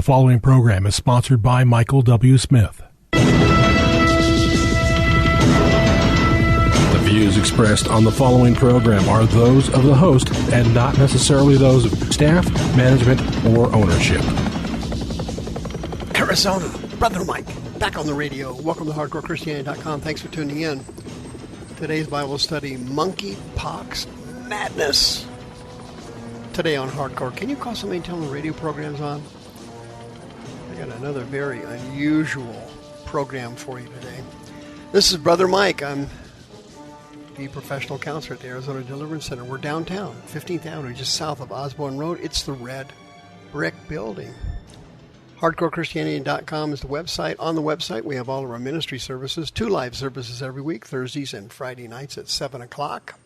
following program is sponsored by Michael W. Smith. The views expressed on the following program are those of the host and not necessarily those of staff, management, or ownership. Arizona, Brother Mike, back on the radio. Welcome to HardcoreChristianity.com. Thanks for tuning in. Today's Bible study, Monkeypox Madness. Today on Hardcore. Can you call somebody and tell them the radio program's on? I got another very unusual program for you today. This is Brother Mike. I'm the professional counselor at the Arizona Deliverance Center. We're downtown, 15th Avenue, just south of Osborne Road. It's the red brick building. HardcoreChristianity.com is the website. On the website, we have all of our ministry services, 2 live services every week, Thursdays and Friday nights at 7 o'clock.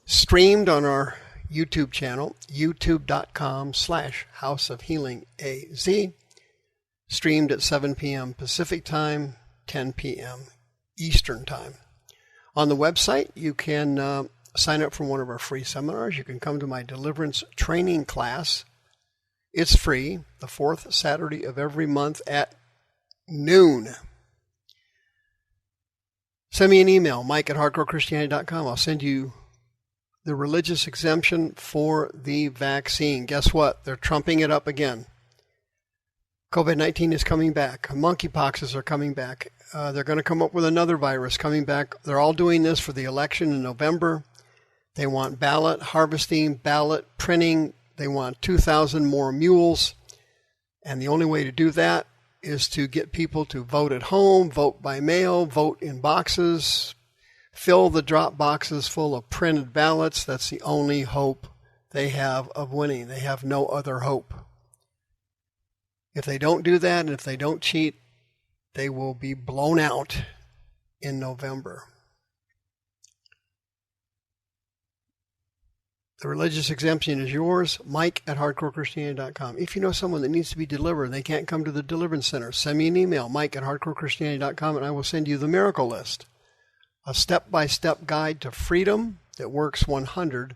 Streamed on our YouTube channel, youtube.com/House of Healing AZ. Streamed at 7 p.m. Pacific Time, 10 p.m. Eastern Time. On the website, you can sign up for one of our free seminars. You can come to my deliverance training class. It's free, the 4th Saturday of every month at noon. Send me an email, mike@hardcorechristianity.com. I'll send you the religious exemption for the vaccine. Guess what? They're trumping it up again. COVID-19 is coming back. Monkeypoxes are coming back. They're going to come up with another virus coming back. They're all doing this for the election in November. They want ballot harvesting, ballot printing. They want 2,000 more mules. And the only way to do that is to get people to vote at home, vote by mail, vote in boxes, fill the drop boxes full of printed ballots. That's the only hope they have of winning. They have no other hope. If they don't do that, and if they don't cheat, they will be blown out in November. The religious exemption is yours, mike@hardcorechristianity.com. If you know someone that needs to be delivered and they can't come to the deliverance center, send me an email, mike@hardcorechristianity.com, and I will send you the miracle list, a step-by-step guide to freedom that works 100%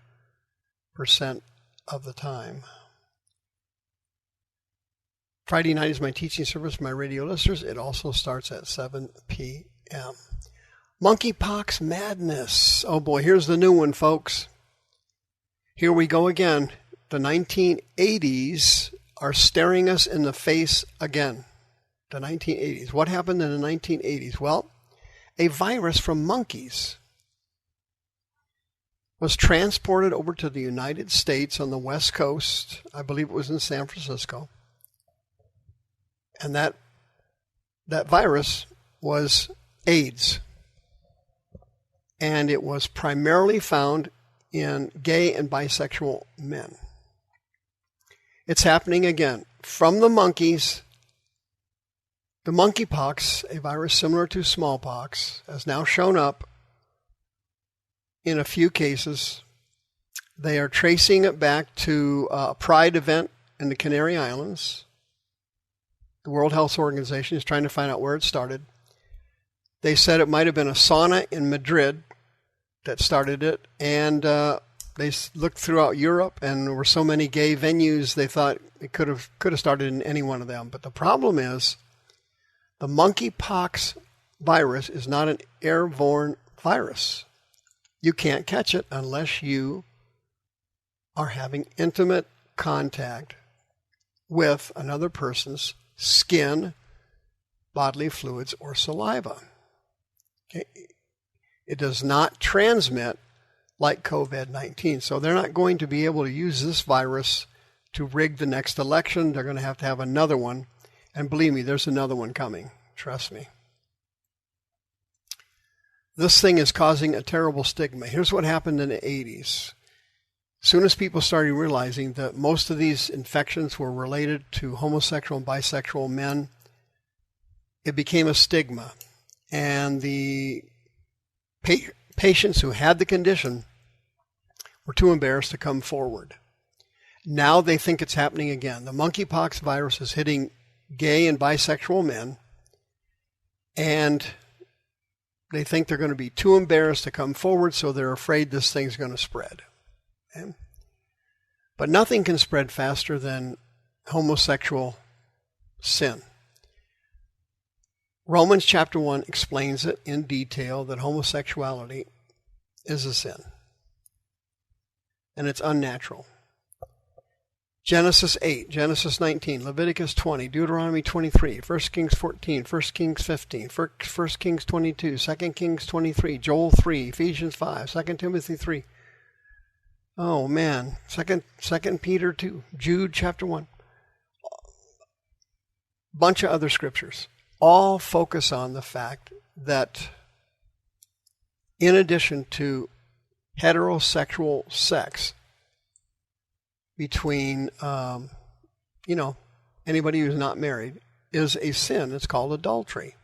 of the time. Friday night is my teaching service for my radio listeners. It also starts at 7 p.m. Monkeypox madness. Oh boy, here's the new one, folks. Here we go again. The 1980s are staring us in the face again. The 1980s. What happened in the 1980s? Well, a virus from monkeys was transported over to the United States on the West Coast. I believe it was in San Francisco. And that virus was AIDS. And it was primarily found in gay and bisexual men. It's happening again. From the monkeys, the monkeypox, a virus similar to smallpox, has now shown up in a few cases. They are tracing it back to a pride event in the Canary Islands. The World Health Organization is trying to find out where it started. They said it might have been a sauna in Madrid that started it, and they looked throughout Europe, and there were so many gay venues they thought it could have started in any one of them. But the problem is, the monkeypox virus is not an airborne virus. You can't catch it unless you are having intimate contact with another person's skin, bodily fluids, or saliva. Okay? It does not transmit like COVID-19. So they're not going to be able to use this virus to rig the next election. They're going to have another one. And believe me, there's another one coming. Trust me. This thing is causing a terrible stigma. Here's what happened in the 80s. As soon as people started realizing that most of these infections were related to homosexual and bisexual men, it became a stigma. And the patients who had the condition were too embarrassed to come forward. Now they think it's happening again. The monkeypox virus is hitting gay and bisexual men, and they think they're going to be too embarrassed to come forward, so they're afraid this thing's going to spread. Okay? But nothing can spread faster than homosexual sin. Romans chapter 1 explains it in detail that homosexuality is a sin. And it's unnatural. Genesis 8, Genesis 19, Leviticus 20, Deuteronomy 23, 1 Kings 14, 1 Kings 15, 1 Kings 22, 2 Kings 23, Joel 3, Ephesians 5, 2 Timothy 3. Oh man, 2 Peter 2, Jude chapter 1. Bunch of other scriptures. All focus on the fact that in addition to heterosexual sex between, anybody who's not married is a sin. It's called adultery.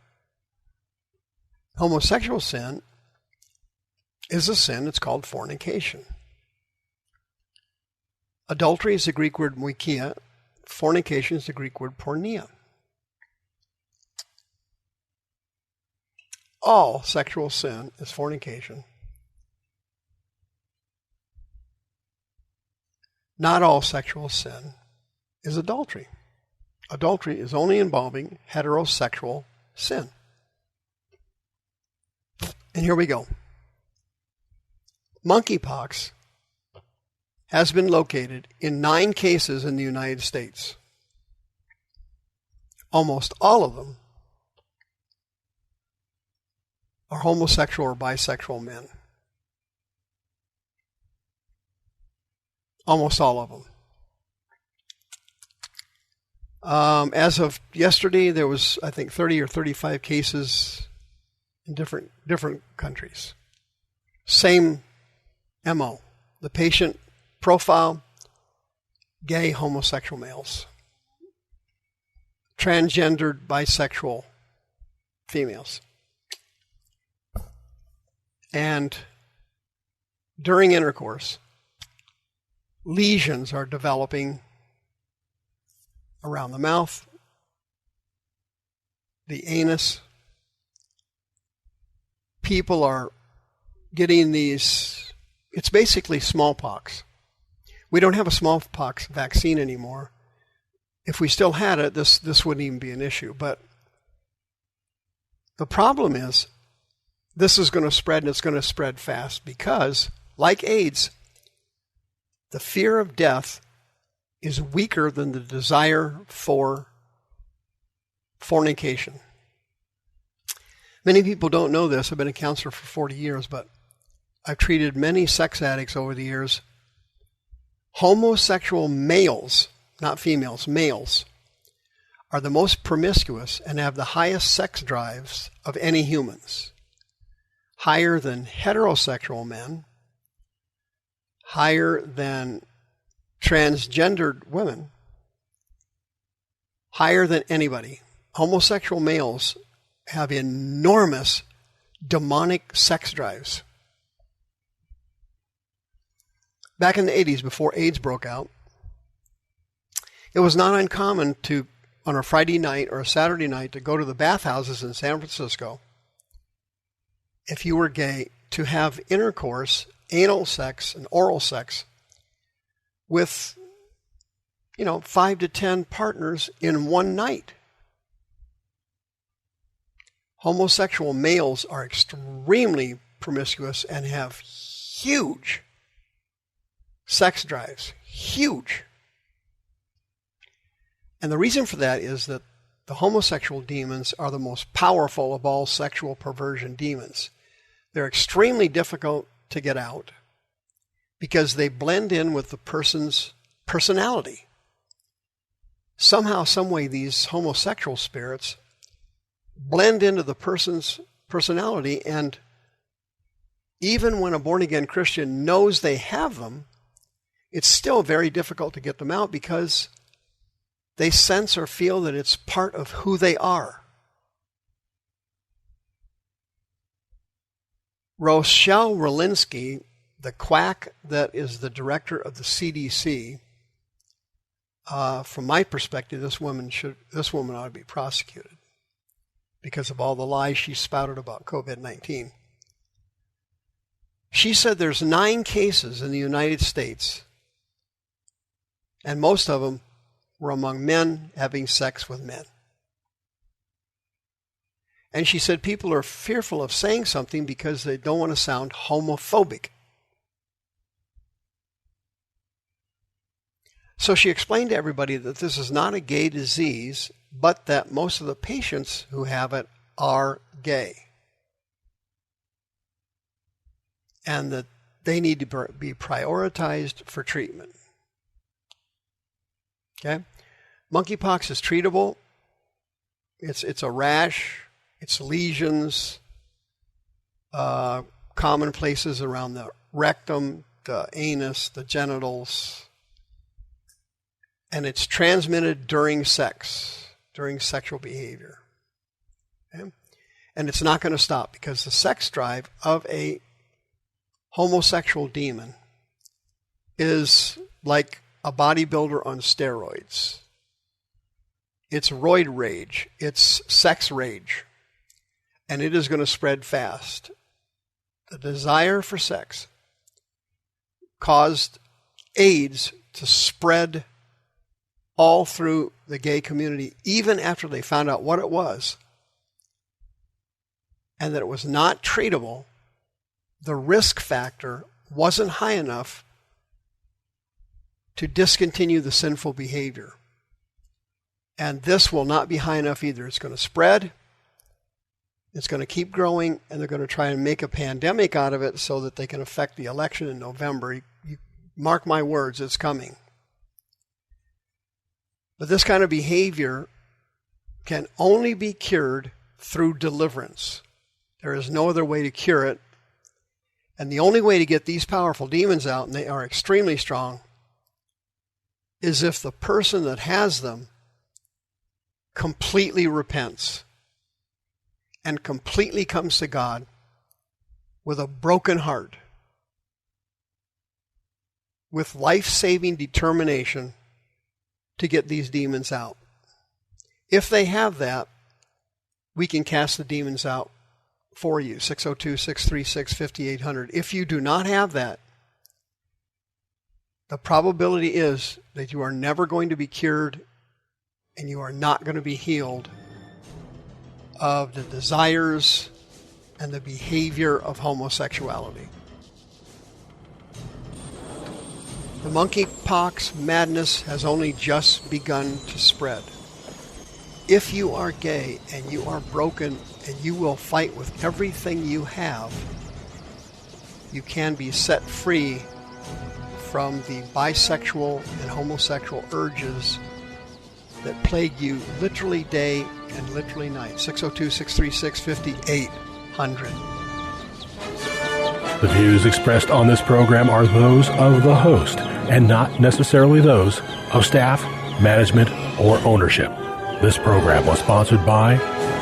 Homosexual sin is a sin. It's called fornication. Adultery is the Greek word moikia. Fornication is the Greek word porneia. All sexual sin is fornication. Not all sexual sin is adultery. Adultery is only involving heterosexual sin. And here we go. Monkeypox has been located in 9 cases in the United States. Almost all of them are homosexual or bisexual men. Almost all of them. As of yesterday, there was, I think, 30 or 35 cases in different countries. Same MO. The patient profile, gay, homosexual males. Transgendered, bisexual females. And during intercourse, lesions are developing around the mouth, the anus. People are getting these, it's basically smallpox. We don't have a smallpox vaccine anymore. If we still had it, this wouldn't even be an issue. But the problem is, this is going to spread, and it's going to spread fast because, like AIDS, the fear of death is weaker than the desire for fornication. Many people don't know this. I've been a counselor for 40 years, but I've treated many sex addicts over the years. Homosexual males, not females, males, are the most promiscuous and have the highest sex drives of any humans. Higher than heterosexual men, higher than transgendered women, higher than anybody. Homosexual males have enormous demonic sex drives. Back in the 80s, before AIDS broke out, it was not uncommon to, on a Friday night or a Saturday night, to go to the bathhouses in San Francisco, if you were gay, to have intercourse, anal sex and oral sex with, 5 to 10 partners in one night. Homosexual males are extremely promiscuous and have huge sex drives. Huge. And the reason for that is that the homosexual demons are the most powerful of all sexual perversion demons. They're extremely difficult to get out because they blend in with the person's personality. Somehow, some way, these homosexual spirits blend into the person's personality, and even when a born-again Christian knows they have them, it's still very difficult to get them out because they sense or feel that it's part of who they are. Rochelle Walensky, the quack that is the director of the CDC, from my perspective, this woman ought to be prosecuted because of all the lies she spouted about COVID-19. She said there's 9 cases in the United States, and most of them were among men having sex with men. And she said people are fearful of saying something because they don't want to sound homophobic. So she explained to everybody that this is not a gay disease, but that most of the patients who have it are gay. And that they need to be prioritized for treatment. Okay? Monkeypox is treatable. It's a rash. It's lesions, common places around the rectum, the anus, the genitals. And it's transmitted during sex, during sexual behavior. Okay? And it's not going to stop because the sex drive of a homosexual demon is like a bodybuilder on steroids. It's roid rage. It's sex rage. And it is going to spread fast. The desire for sex caused AIDS to spread all through the gay community, even after they found out what it was, and that it was not treatable. The risk factor wasn't high enough to discontinue the sinful behavior. And this will not be high enough either. It's going to spread. It's going to keep growing, and they're going to try and make a pandemic out of it so that they can affect the election in November. You mark my words, it's coming. But this kind of behavior can only be cured through deliverance. There is no other way to cure it. And the only way to get these powerful demons out, and they are extremely strong, is if the person that has them completely repents and completely comes to God with a broken heart, with life-saving determination to get these demons out. If they have that, we can cast the demons out for you, 602-636-5800. If you do not have that, the probability is that you are never going to be cured and you are not going to be healed of the desires and the behavior of homosexuality. The monkeypox madness has only just begun to spread. If you are gay and you are broken and you will fight with everything you have, you can be set free from the bisexual and homosexual urges that plague you literally day and literally night. 602-636-5800. The views expressed on this program are those of the host and not necessarily those of staff, management, or ownership. This program was sponsored by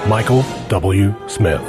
Michael W. Smith.